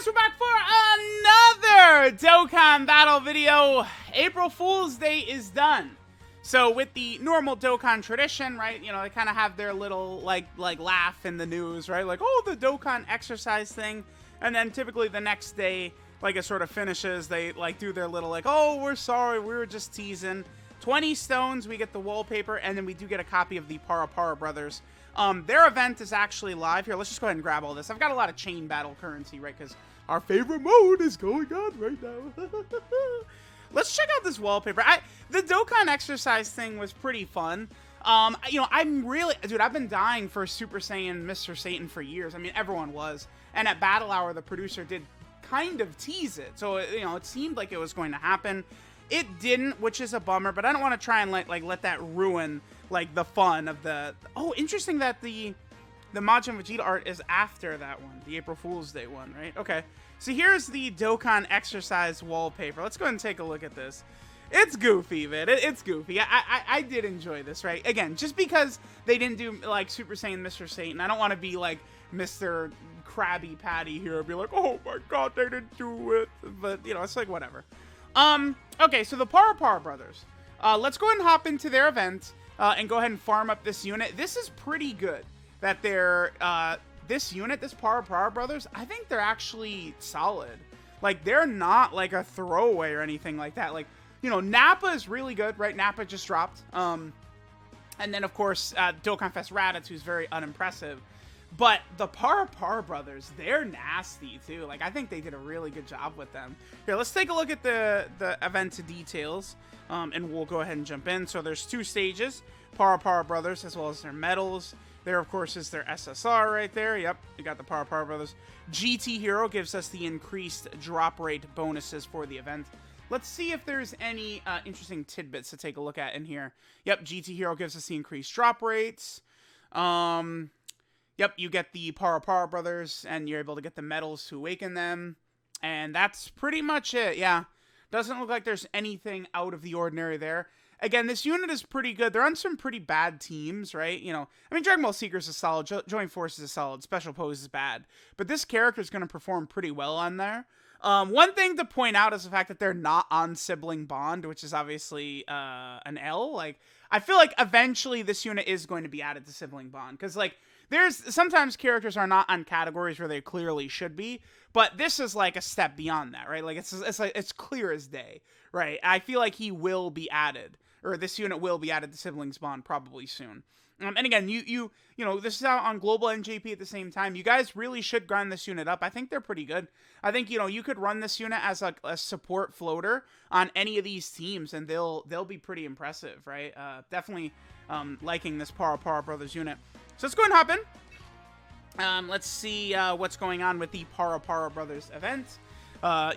guys, we're back for another Dokkan battle video. April Fool's Day is done. So with the normal Dokkan tradition, right, you know, they kind of have their little, like laugh in the news, right? Like, oh, the Dokkan exercise thing. And then typically the next day, like, it sort of finishes. They, like, do their little, like, oh, we're sorry, we were just teasing. 20 stones, we get the wallpaper, and then we do get a copy of the Para Brothers. Their event is actually live. Here, let's just go ahead and grab all this. I've got a lot of chain battle currency, right? Because our favorite mode is going on right now. Let's check out this wallpaper. The Dokkan exercise thing was pretty fun. You know, I've been dying for Super Saiyan Mr. Satan for years. I mean, everyone was. And at Battle Hour, the producer did kind of tease it. So, you know, it seemed like it was going to happen. It didn't, which is a bummer, but I don't want to try and let that ruin the fun of the... Oh, interesting that the Majin Vegeta art is after that one, the April Fool's Day one, right? Okay, so here's the Dokkan exercise wallpaper. Let's go ahead and take a look at this. It's goofy, man. It's goofy. I did enjoy this, right? Again, just because they didn't do like Super Saiyan Mr. Satan, I don't want to be like Mr. Krabby Patty here and be like, oh my god, they didn't do it. But, you know, it's like, whatever. Okay, so the Para Brothers. Let's go ahead and hop into their event and go ahead and farm up this unit. This is pretty good that they're, this unit, this Para Brothers, I think they're actually solid. Like, they're not like a throwaway or anything like that. Like, you know, Nappa is really good, right? Nappa just dropped. And then, of course, Dokkan Fest Raditz, who's very unimpressive. But the Para Brothers, they're nasty, too. Like, I think they did a really good job with them. Here, let's take a look at the event details, and we'll go ahead and jump in. So there's two stages, Para Brothers, as well as their medals. There, of course, is their SSR right there. Yep, you got the Para Brothers. GT Hero gives us the increased drop rate bonuses for the event. Let's see if there's any interesting tidbits to take a look at in here. Yep, GT Hero gives us the increased drop rates. Yep, you get the Para Brothers, and you're able to get the medals to awaken them. And that's pretty much it, yeah. Doesn't look like there's anything out of the ordinary there. Again, this unit is pretty good. They're on some pretty bad teams, right? You know, I mean, Dragon Ball Seekers is solid, Joint Force is solid, Special Pose is bad. But this character is going to perform pretty well on there. One thing to point out is the fact that they're not on Sibling Bond, which is obviously an L. Like, I feel like eventually this unit is going to be added to Sibling Bond. Because, like, there's sometimes characters are not on categories where they clearly should be, but this is like a step beyond that, right? Like it's clear as day, right? I feel like he will be added, or this unit will be added to Siblings Bond probably soon. And again, you know, this is out on Global NJP at the same time. You guys really should grind this unit up. I think they're pretty good. I think, you know, you could run this unit as a support floater on any of these teams, and they'll be pretty impressive, right? Definitely liking this Para Brothers unit. So let's go ahead and hop in. Let's see what's going on with the Para Brothers event.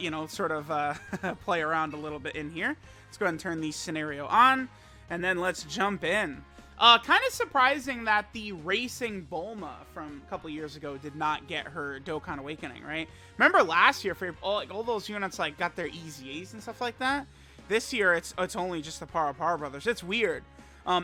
You know, sort of play around a little bit in here. Let's go ahead and turn the scenario on, and then let's jump in. Kind of surprising that the Racing Bulma from a couple years ago did not get her Dokkan Awakening, right? Remember last year, for all those units like got their Easy A's and stuff like that? This year, it's only just the Para Brothers. It's weird.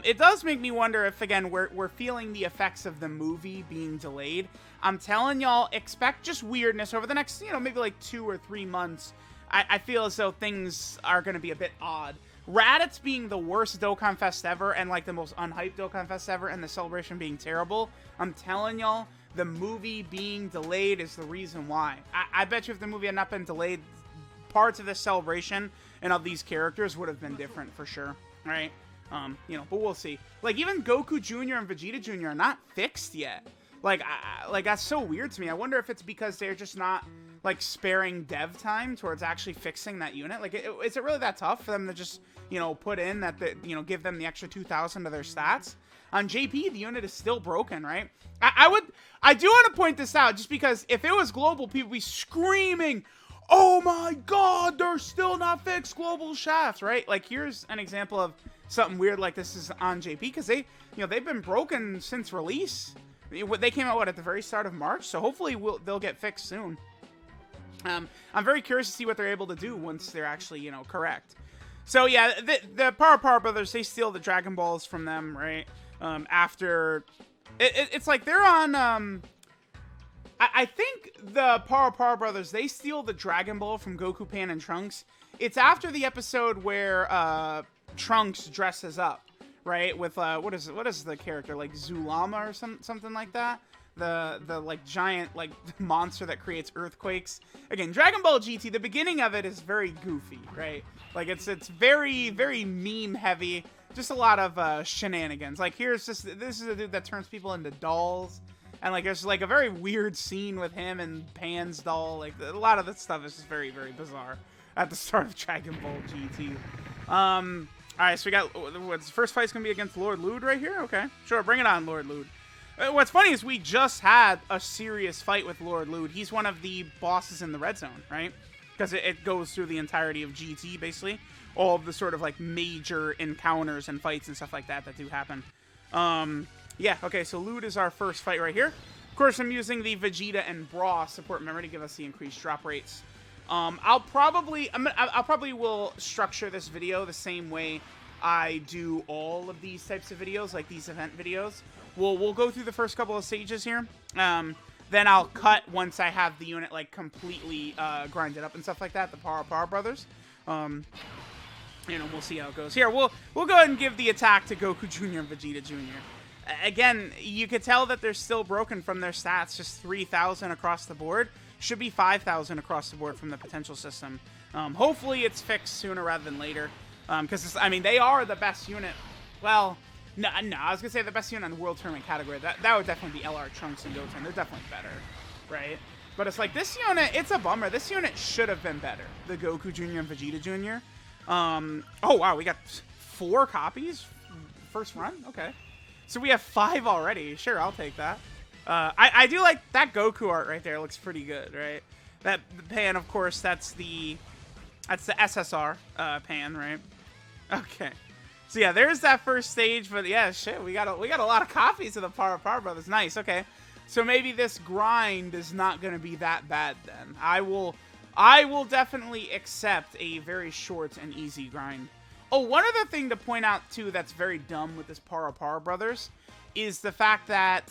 It does make me wonder if, again, we're feeling the effects of the movie being delayed. I'm telling y'all, expect just weirdness over the next, you know, maybe like 2 or 3 months. I feel as though things are going to be a bit odd. Raditz being the worst Dokkan Fest ever and, like, the most unhyped Dokkan Fest ever, and the celebration being terrible, I'm telling y'all, the movie being delayed is the reason why. I bet you if the movie had not been delayed, parts of this celebration and of these characters would have been different for sure, right? You know, but we'll see. Like, even Goku Jr. and Vegeta Jr. are not fixed yet. Like, that's so weird to me. I wonder if it's because they're just not, like, sparing dev time towards actually fixing that unit. Like, is it really that tough for them to just, you know, put in that, you know, give them the extra 2,000 to their stats? On JP, the unit is still broken, right? I do want to point this out, just because if it was global, people would be screaming, oh my god, they're still not fixed global shafts, right? Like, here's an example of something weird like this is on JP, because they, you know, they've been broken since release. They came out, what, at the very start of March? So hopefully they'll get fixed soon. I'm very curious to see what they're able to do once they're actually, you know, correct. So yeah, the Para Brothers, they steal the Dragon Balls from them, right? After... It's like they're on... I think the Para brothers, they steal the Dragon Ball from Goku, Pan, and Trunks. It's after the episode where Trunks dresses up, right? With what is the character, like Zulama or something like that? The like giant like monster that creates earthquakes. Again, Dragon Ball GT, the beginning of it is very goofy, right? Like it's very meme heavy. Just a lot of shenanigans. Like this is a dude that turns people into dolls. And like there's like a very weird scene with him and Pan's doll. Like a lot of this stuff is just very bizarre at the start of Dragon Ball GT. Alright, so we got what's the first fight's gonna be against Lord Lude right here? Okay. Sure, bring it on, Lord Lude. What's funny is we just had a serious fight with Lord Lude. He's one of the bosses in the red zone, right? Because it goes through the entirety of GT, basically. All of the sort of like major encounters and fights and stuff like that do happen. Yeah, okay, so Lude is our first fight right here. Of course, I'm using the Vegeta and Bra support memory to give us the increased drop rates. I'll probably will structure this video the same way I do all of these types of videos, like these event videos. We'll go through the first couple of stages here. Then I'll cut once I have the unit like completely grinded up and stuff like that. The Para brothers. You know, we'll see how it goes. Here, we'll go ahead and give the attack to Goku Jr. and Vegeta Jr. Again, you could tell that they're still broken from their stats. Just 3,000 across the board. Should be 5,000 across the board from the potential system. Hopefully it's fixed sooner rather than later. Because, I mean, they are the best unit. Well, no, I was going to say the best unit in the World Tournament category. That would definitely be LR Trunks and Goten. They're definitely better, right? But it's like, this unit, it's a bummer. This unit should have been better. The Goku Jr. and Vegeta Jr. Oh, wow, we got 4 copies? First run? Okay. So we have 5 already. Sure, I'll take that. I do like that Goku art right there. It looks pretty good, right? That Pan, of course, that's the SSR Pan, right? Okay. So yeah, there's that first stage. But yeah, shit, we got a lot of copies of the Para brothers. Nice. Okay. So maybe this grind is not going to be that bad then. I will definitely accept a very short and easy grind. Oh, one other thing to point out, too, that's very dumb with this Para brothers is the fact that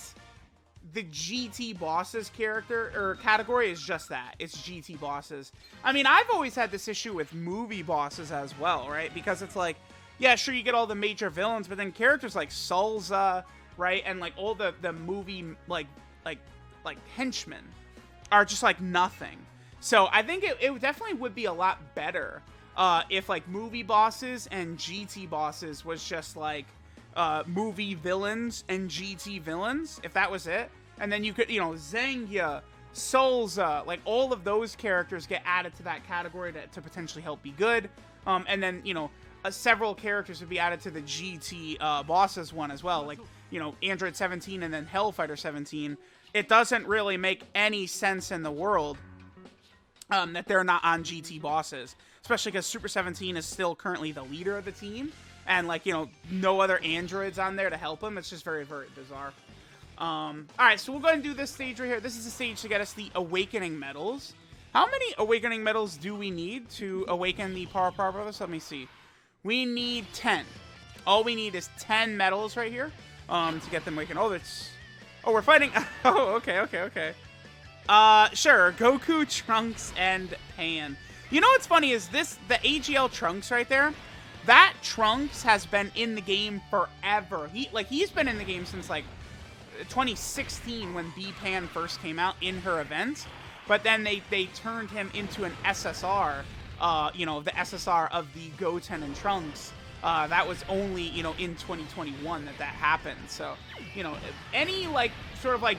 the GT bosses category is just that. It's GT bosses. I mean, I've always had this issue with movie bosses as well, right? Because it's like, yeah, sure, you get all the major villains, but then characters like Salza, right? And like all the movie, like henchmen are just like nothing. So I think it definitely would be a lot better if like movie bosses and GT bosses was just like movie villains and GT villains, if that was it. And then you could, you know, Zangia, Salza, like all of those characters get added to that category to potentially help be good. And then, you know, several characters would be added to the GT bosses one as well. Like, you know, Android 17 and then Hellfighter 17. It doesn't really make any sense in the world that they're not on GT bosses. Especially because Super 17 is still currently the leader of the team. And, like, you know, no other androids on there to help him. It's just very bizarre. Alright, so we'll go ahead and do this stage right here. This is the stage to get us the Awakening Medals. How many Awakening Medals do we need to awaken the Para brothers? Let me see. We need 10. All we need is 10 medals right here to get them awakened. Oh, that's... Oh, we're fighting... Oh, okay. Sure. Goku, Trunks, and Pan. You know what's funny is the AGL Trunks right there, that Trunks has been in the game forever. He's been in the game since, like, 2016 when B-Pan first came out in her event. But then they turned him into an SSR, you know, the SSR of the Goten and Trunks. That was only, you know, in 2021 that happened. So, you know, any, like, sort of, like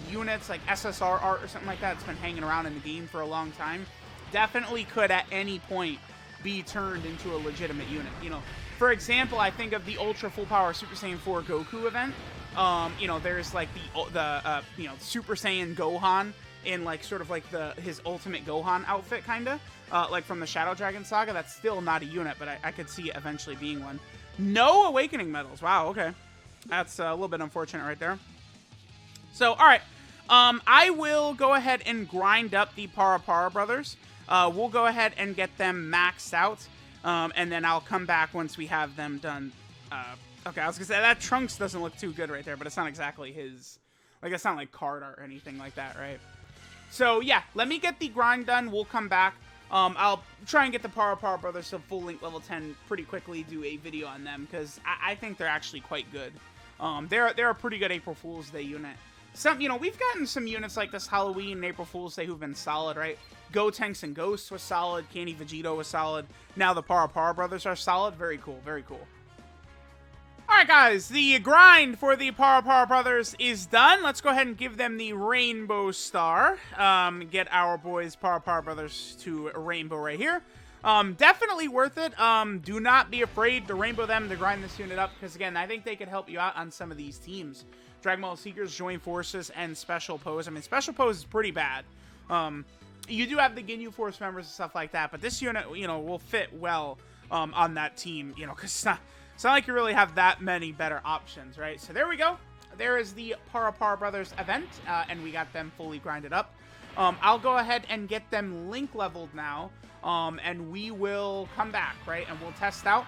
units, like SSR art or something like that that's been hanging around in the game for a long time, definitely could at any point be turned into a legitimate unit. You know, for example, I think of the Ultra Full Power Super Saiyan 4 Goku event. You know, there's, like, the you know, Super Saiyan Gohan in, like, sort of like his Ultimate Gohan outfit, kinda. Like from the Shadow Dragon Saga. That's still not a unit, but I could see it eventually being one. No Awakening Medals. Wow, okay. That's a little bit unfortunate right there. So, alright. I will go ahead and grind up the Para brothers. We'll go ahead and get them maxed out. And then I'll come back once we have them done. Okay, I was gonna say, that Trunks doesn't look too good right there, but it's not exactly his... Like, it's not like card art or anything like that, right? So yeah, let me get the grind done. We'll come back. I'll try and get the Power Brothers to full link level 10 pretty quickly, do a video on them, because I think they're actually quite good. They're a pretty good April Fool's Day unit. We've gotten some units like this Halloween and April Fool's Day who've been solid, right? Gotenks and Ghosts was solid, Candy Vegito was solid, now the Power Brothers are solid. Very cool, very cool. Alright guys, the grind for the Power Brothers is done. Let's go ahead and give them the Rainbow Star. Get our boys Power Brothers to Rainbow right here. Definitely worth it. Do not be afraid to Rainbow them to grind this unit up, because again, I think they could help you out on some of these teams. Dragon Ball Seekers, Join Forces, and Special Pose. I mean, Special Pose is pretty bad. You do have the Ginyu Force members and stuff like that, but this unit, will fit well on that team, because it's not like you really have that many better options, right? So there we go. There is the Power Brothers event, and we got them fully grinded up. I'll go ahead and get them link leveled now, and we will come back, right? And we'll test out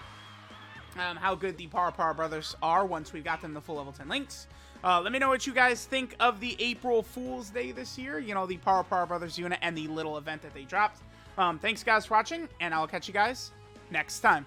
how good the Power Brothers are once we've got them the full level 10 links. Let me know what you guys think of the April Fool's Day this year, the Power Brothers unit and the little event that they dropped. Thanks guys for watching, and I'll catch you guys next time.